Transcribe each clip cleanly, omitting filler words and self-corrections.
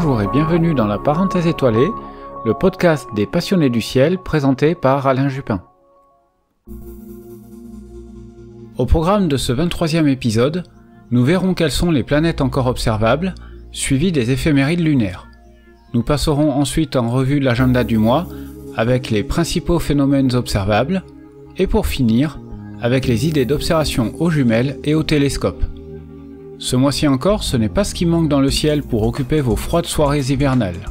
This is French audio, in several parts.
Bonjour et bienvenue dans la Parenthèse étoilée, le podcast des passionnés du ciel présenté par Alain Jupin. Au programme de ce 23e épisode, nous verrons quelles sont les planètes encore observables, suivies des éphémérides lunaires. Nous passerons ensuite en revue l'agenda du mois avec les principaux phénomènes observables, et pour finir, avec les idées d'observation aux jumelles et au télescope. Ce mois-ci encore, ce n'est pas ce qui manque dans le ciel pour occuper vos froides soirées hivernales.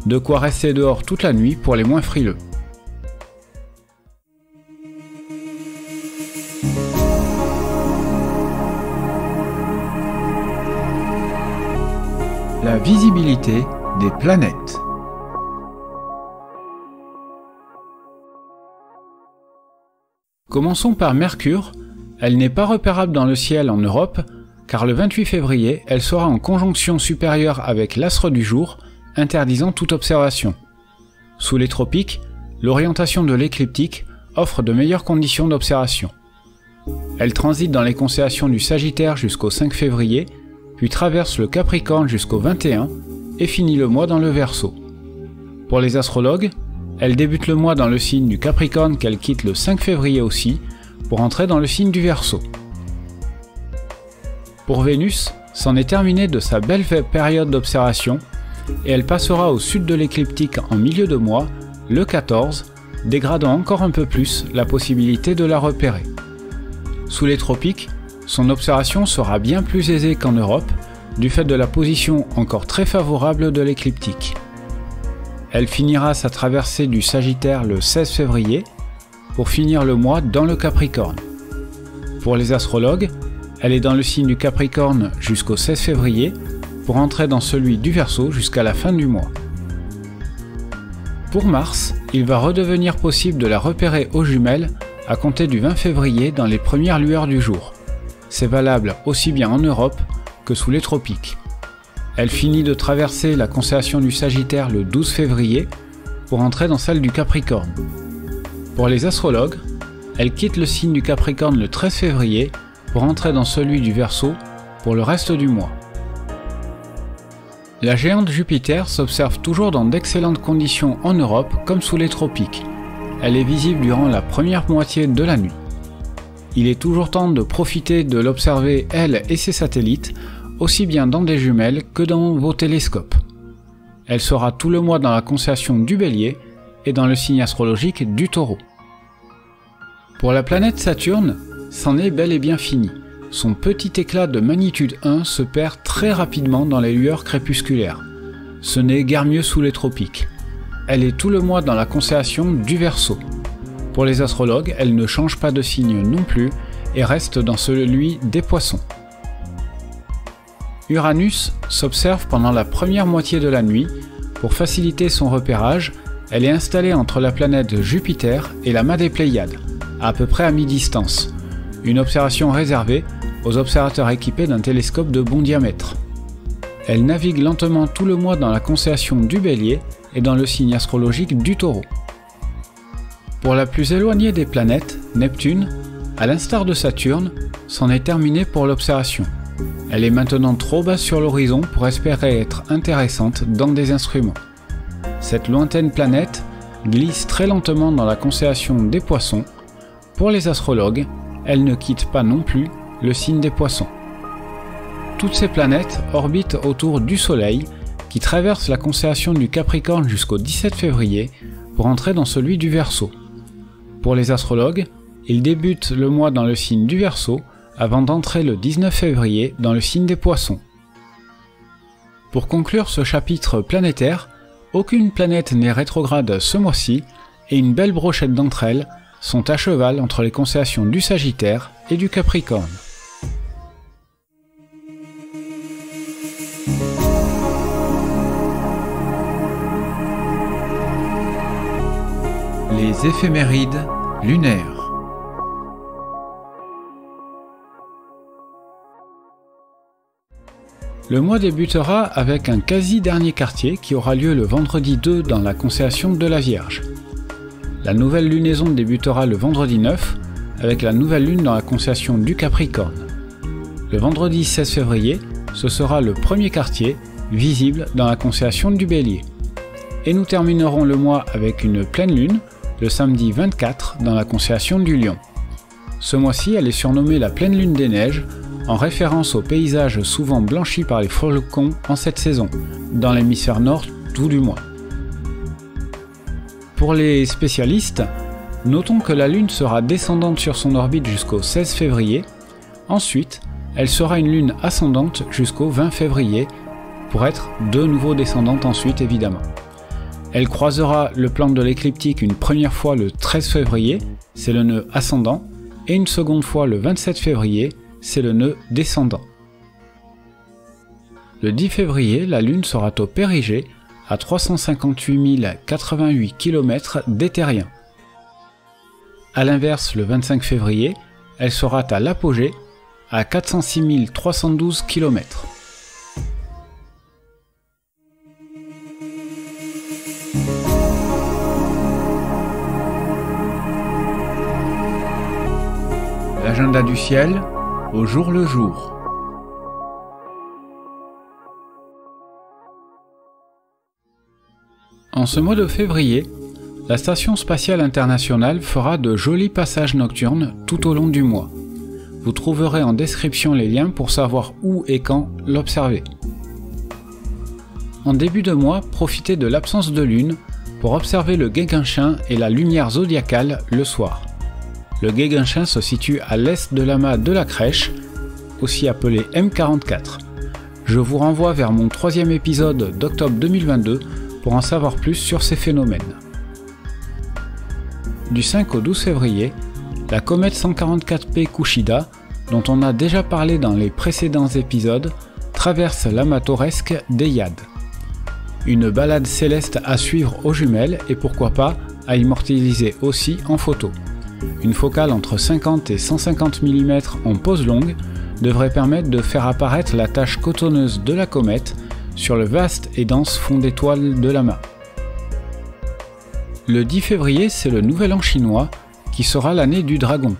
De quoi rester dehors toute la nuit pour les moins frileux. La visibilité des planètes. Commençons par Mercure. Elle n'est pas repérable dans le ciel en Europe, car le 28 février, elle sera en conjonction supérieure avec l'astre du jour, interdisant toute observation. Sous les tropiques, l'orientation de l'écliptique offre de meilleures conditions d'observation. Elle transite dans les constellations du Sagittaire jusqu'au 5 février, puis traverse le Capricorne jusqu'au 21 et finit le mois dans le Verseau. Pour les astrologues, elle débute le mois dans le signe du Capricorne qu'elle quitte le 5 février aussi, pour entrer dans le signe du Verseau. Pour Vénus, c'en est terminé de sa belle période d'observation, et elle passera au sud de l'écliptique en milieu de mois, le 14, dégradant encore un peu plus la possibilité de la repérer. Sous les tropiques, son observation sera bien plus aisée qu'en Europe, du fait de la position encore très favorable de l'écliptique. Elle finira sa traversée du Sagittaire le 16 février, pour finir le mois dans le Capricorne. Pour les astrologues, elle est dans le signe du Capricorne jusqu'au 16 février, pour entrer dans celui du Verseau jusqu'à la fin du mois. Pour Mars, il va redevenir possible de la repérer aux jumelles à compter du 20 février dans les premières lueurs du jour. C'est valable aussi bien en Europe que sous les tropiques. Elle finit de traverser la constellation du Sagittaire le 12 février pour entrer dans celle du Capricorne. Pour les astrologues, elle quitte le signe du Capricorne le 13 février pour entrer dans celui du Verseau pour le reste du mois. La géante Jupiter s'observe toujours dans d'excellentes conditions en Europe comme sous les tropiques. Elle est visible durant la première moitié de la nuit. Il est toujours temps de profiter de l'observer elle et ses satellites, aussi bien dans des jumelles que dans vos télescopes. Elle sera tout le mois dans la constellation du Bélier et dans le signe astrologique du Taureau. Pour la planète Saturne, c'en est bel et bien fini. Son petit éclat de magnitude 1 se perd très rapidement dans les lueurs crépusculaires. Ce n'est guère mieux sous les tropiques. Elle est tout le mois dans la constellation du Verseau. Pour les astrologues, elle ne change pas de signe non plus et reste dans celui des Poissons. Uranus s'observe pendant la première moitié de la nuit. Pour faciliter son repérage, elle est installée entre la planète Jupiter et l'amas des Pléiades, à peu près à mi-distance. Une observation réservée aux observateurs équipés d'un télescope de bon diamètre. Elle navigue lentement tout le mois dans la constellation du Bélier et dans le signe astrologique du Taureau. Pour la plus éloignée des planètes, Neptune, à l'instar de Saturne, c'en est terminé pour l'observation. Elle est maintenant trop basse sur l'horizon pour espérer être intéressante dans des instruments. Cette lointaine planète glisse très lentement dans la constellation des Poissons. Pour les astrologues, elle ne quitte pas non plus le signe des Poissons. Toutes ces planètes orbitent autour du Soleil, qui traverse la constellation du Capricorne jusqu'au 17 février pour entrer dans celui du Verseau. Pour les astrologues, il débute le mois dans le signe du Verseau avant d'entrer le 19 février dans le signe des Poissons. Pour conclure ce chapitre planétaire, aucune planète n'est rétrograde ce mois-ci et une belle brochette d'entre elles sont à cheval entre les constellations du Sagittaire et du Capricorne. Les éphémérides lunaires. Le mois débutera avec un quasi-dernier quartier qui aura lieu le vendredi 2 dans la constellation de la Vierge. La nouvelle lunaison débutera le vendredi 9 avec la nouvelle lune dans la constellation du Capricorne. Le vendredi 16 février, ce sera le premier quartier visible dans la constellation du Bélier. Et nous terminerons le mois avec une pleine lune, le samedi 24 dans la constellation du Lion. Ce mois-ci, elle est surnommée la pleine lune des neiges, en référence au paysage souvent blanchi par les flocons en cette saison, dans l'hémisphère nord tout du mois. Pour les spécialistes, notons que la lune sera descendante sur son orbite jusqu'au 16 février, ensuite elle sera une lune ascendante jusqu'au 20 février, pour être de nouveau descendante ensuite évidemment. Elle croisera le plan de l'écliptique une première fois le 13 février, c'est le nœud ascendant, et une seconde fois le 27 février, c'est le nœud descendant. Le 10 février, la Lune sera au périgée, à 358 088 km d'éthérien. A l'inverse, le 25 février, elle sera à l'apogée, à 406 312 km. L'agenda du ciel, au jour le jour. En ce mois de février, la Station spatiale internationale fera de jolis passages nocturnes tout au long du mois. Vous trouverez en description les liens pour savoir où et quand l'observer. En début de mois, profitez de l'absence de lune pour observer le Guéguinchin et la lumière zodiacale le soir. Le Guéguinchin se situe à l'est de l'amas de la Crèche, aussi appelé M44. Je vous renvoie vers mon 3e épisode d'octobre 2022 pour en savoir plus sur ces phénomènes. Du 5 au 12 février, la comète 144P Kushida, dont on a déjà parlé dans les précédents épisodes, traverse l'amas tauresque d'Eyad. Une balade céleste à suivre aux jumelles et pourquoi pas à immortaliser aussi en photo. Une focale entre 50 et 150 mm en pose longue devrait permettre de faire apparaître la tache cotonneuse de la comète sur le vaste et dense fond d'étoiles de l'amas. Le 10 février, c'est le Nouvel An chinois qui sera l'année du dragon.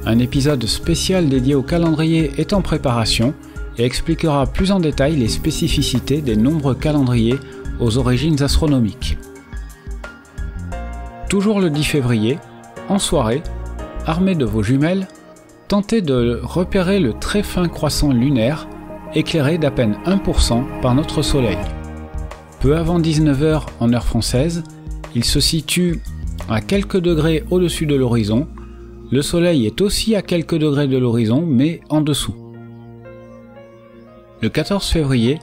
Un épisode spécial dédié au calendrier est en préparation et expliquera plus en détail les spécificités des nombreux calendriers aux origines astronomiques. Toujours le 10 février, en soirée, armé de vos jumelles, tentez de repérer le très fin croissant lunaire, éclairé d'à peine 1% par notre Soleil. Peu avant 19 h en heure française, il se situe à quelques degrés au-dessus de l'horizon. Le Soleil est aussi à quelques degrés de l'horizon, mais en dessous. Le 14 février,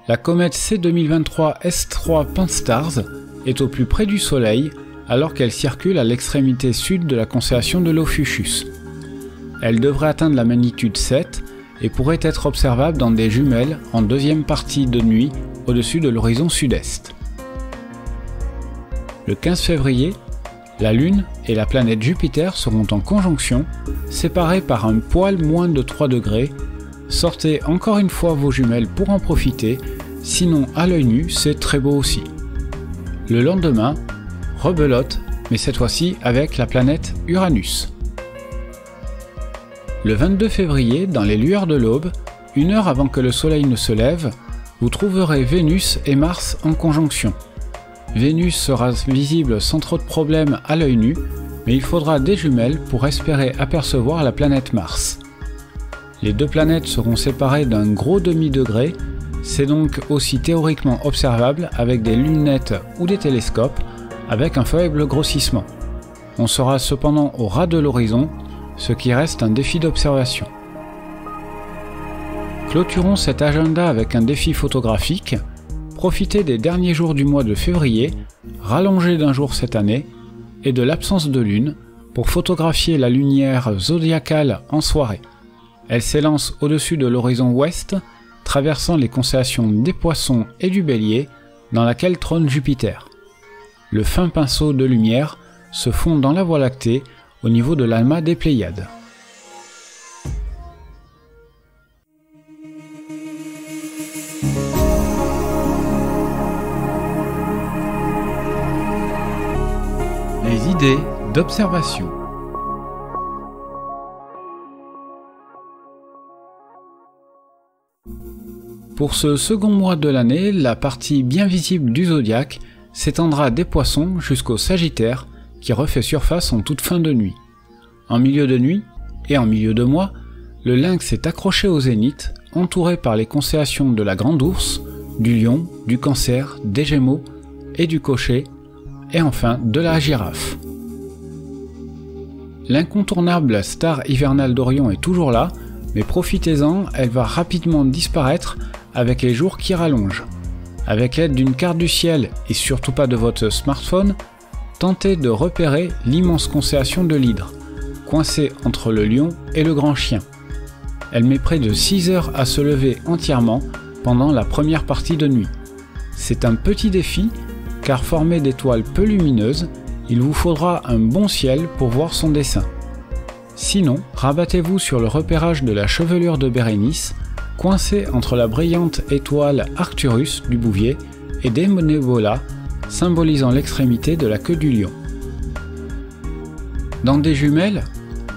la comète C2023 S3 Pan-STARRS est au plus près du Soleil, alors qu'elle circule à l'extrémité sud de la constellation de l'Ophiuchus. Elle devrait atteindre la magnitude 7 et pourrait être observable dans des jumelles en deuxième partie de nuit au-dessus de l'horizon sud-est. Le 15 février, la Lune et la planète Jupiter seront en conjonction, séparées par un poil moins de 3 degrés. Sortez encore une fois vos jumelles pour en profiter, sinon à l'œil nu c'est très beau aussi. Le lendemain, rebelote, mais cette fois-ci avec la planète Uranus. Le 22 février, dans les lueurs de l'aube, 1 heure avant que le Soleil ne se lève, vous trouverez Vénus et Mars en conjonction. Vénus sera visible sans trop de problèmes à l'œil nu, mais il faudra des jumelles pour espérer apercevoir la planète Mars. Les deux planètes seront séparées d'un gros demi-degré, c'est donc aussi théoriquement observable avec des lunettes ou des télescopes, avec un faible grossissement. On sera cependant au ras de l'horizon, ce qui reste un défi d'observation. Clôturons cet agenda avec un défi photographique. Profitez des derniers jours du mois de février, rallongé d'un jour cette année, et de l'absence de lune, pour photographier la lumière zodiacale en soirée. Elle s'élance au-dessus de l'horizon ouest, traversant les constellations des Poissons et du Bélier, dans laquelle trône Jupiter. Le fin pinceau de lumière se fond dans la Voie lactée au niveau de l'amas des Pléiades. Les idées d'observation. Pour ce second mois de l'année, la partie bien visible du zodiaque s'étendra des Poissons jusqu'au Sagittaire qui refait surface en toute fin de nuit. En milieu de nuit et en milieu de mois, le Lynx est accroché au zénith, entouré par les constellations de la Grande Ourse, du Lion, du Cancer, des Gémeaux et du Cocher, et enfin de la Girafe. L'incontournable star hivernale d'Orion est toujours là, mais profitez-en, elle va rapidement disparaître avec les jours qui rallongent. Avec l'aide d'une carte du ciel et surtout pas de votre smartphone, tentez de repérer l'immense constellation de l'Hydre, coincée entre le Lion et le Grand Chien. Elle met près de 6 heures à se lever entièrement pendant la première partie de nuit. C'est un petit défi, car formé d'étoiles peu lumineuses, il vous faudra un bon ciel pour voir son dessin. Sinon, rabattez-vous sur le repérage de la chevelure de Bérénice, coincée entre la brillante étoile Arcturus du Bouvier et Démonébola, symbolisant l'extrémité de la queue du Lion. Dans des jumelles,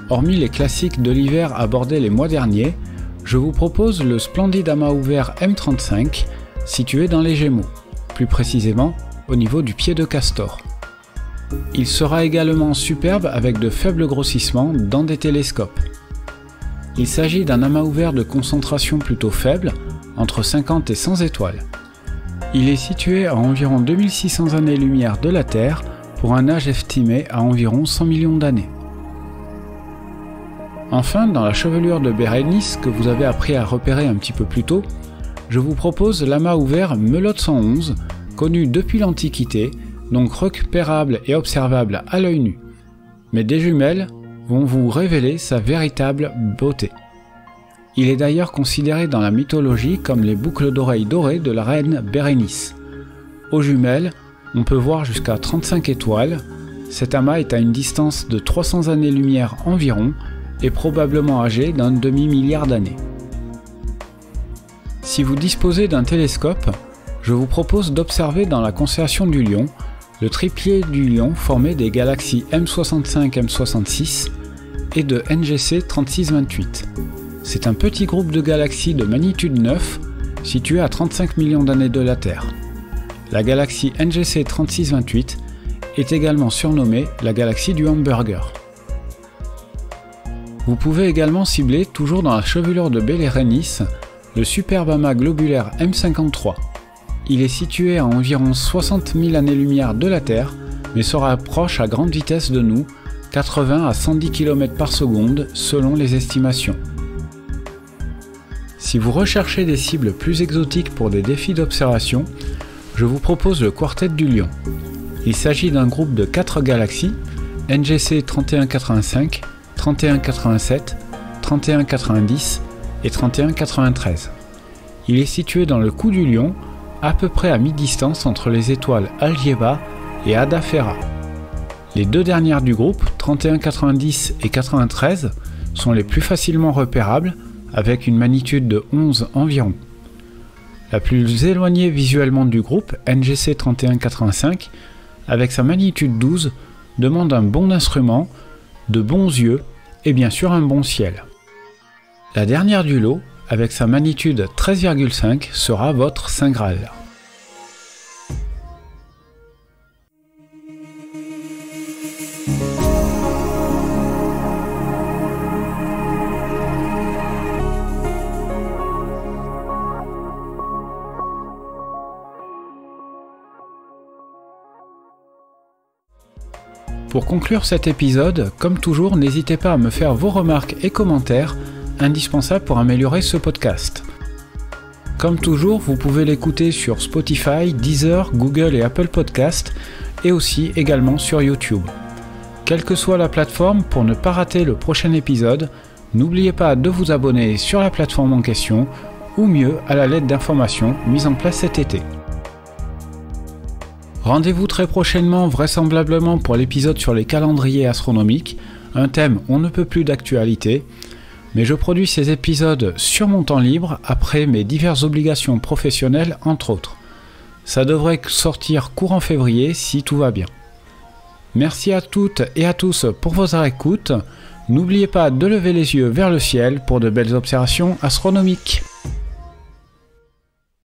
hormis les classiques de l'hiver abordés les mois derniers, je vous propose le splendide amas ouvert M35, situé dans les Gémeaux, plus précisément au niveau du pied de Castor. Il sera également superbe avec de faibles grossissements dans des télescopes. Il s'agit d'un amas ouvert de concentration plutôt faible, entre 50 et 100 étoiles. Il est situé à environ 2600 années-lumière de la Terre, pour un âge estimé à environ 100 millions d'années. Enfin, dans la chevelure de Bérénice que vous avez appris à repérer un petit peu plus tôt, je vous propose l'amas ouvert Melotte 111, connu depuis l'Antiquité, donc repérable et observable à l'œil nu. Mais des jumelles vont vous révéler sa véritable beauté. Il est d'ailleurs considéré dans la mythologie comme les boucles d'oreilles dorées de la reine Bérénice. Aux jumelles, on peut voir jusqu'à 35 étoiles. Cet amas est à une distance de 300 années-lumière environ et probablement âgé d'un demi-milliard d'années. Si vous disposez d'un télescope, je vous propose d'observer dans la constellation du Lion le triplé du Lion formé des galaxies M65-M66 et de NGC 3628. C'est un petit groupe de galaxies de magnitude 9 situé à 35 millions d'années de la Terre. La galaxie NGC 3628 est également surnommée la galaxie du hamburger. Vous pouvez également cibler, toujours dans la chevelure de Bérénice, le superbe amas globulaire M53. Il est situé à environ 60 000 années-lumière de la Terre, mais se rapproche à grande vitesse de nous, 80 à 110 km par seconde selon les estimations. Si vous recherchez des cibles plus exotiques pour des défis d'observation, je vous propose le quartet du Lion. Il s'agit d'un groupe de 4 galaxies, NGC 3185, 3187, 3190 et 3193. Il est situé dans le cou du Lion, à peu près à mi-distance entre les étoiles Algieba et Ada Fera. Les deux dernières du groupe, 3190 et 93, sont les plus facilement repérables, avec une magnitude de 11 environ. La plus éloignée visuellement du groupe, NGC 3185, avec sa magnitude 12, demande un bon instrument, de bons yeux et bien sûr un bon ciel. La dernière du lot, avec sa magnitude 13,5, sera votre Saint Graal. Pour conclure cet épisode, comme toujours, n'hésitez pas à me faire vos remarques et commentaires, indispensables pour améliorer ce podcast. Comme toujours, vous pouvez l'écouter sur Spotify, Deezer, Google et Apple Podcasts, et aussi également sur YouTube. Quelle que soit la plateforme, pour ne pas rater le prochain épisode, n'oubliez pas de vous abonner sur la plateforme en question, ou mieux à la lettre d'information mise en place cet été. Rendez-vous très prochainement, vraisemblablement pour l'épisode sur les calendriers astronomiques, un thème on ne peut plus d'actualité, mais je produis ces épisodes sur mon temps libre après mes diverses obligations professionnelles entre autres. Ça devrait sortir courant février si tout va bien. Merci à toutes et à tous pour votre écoute. N'oubliez pas de lever les yeux vers le ciel pour de belles observations astronomiques.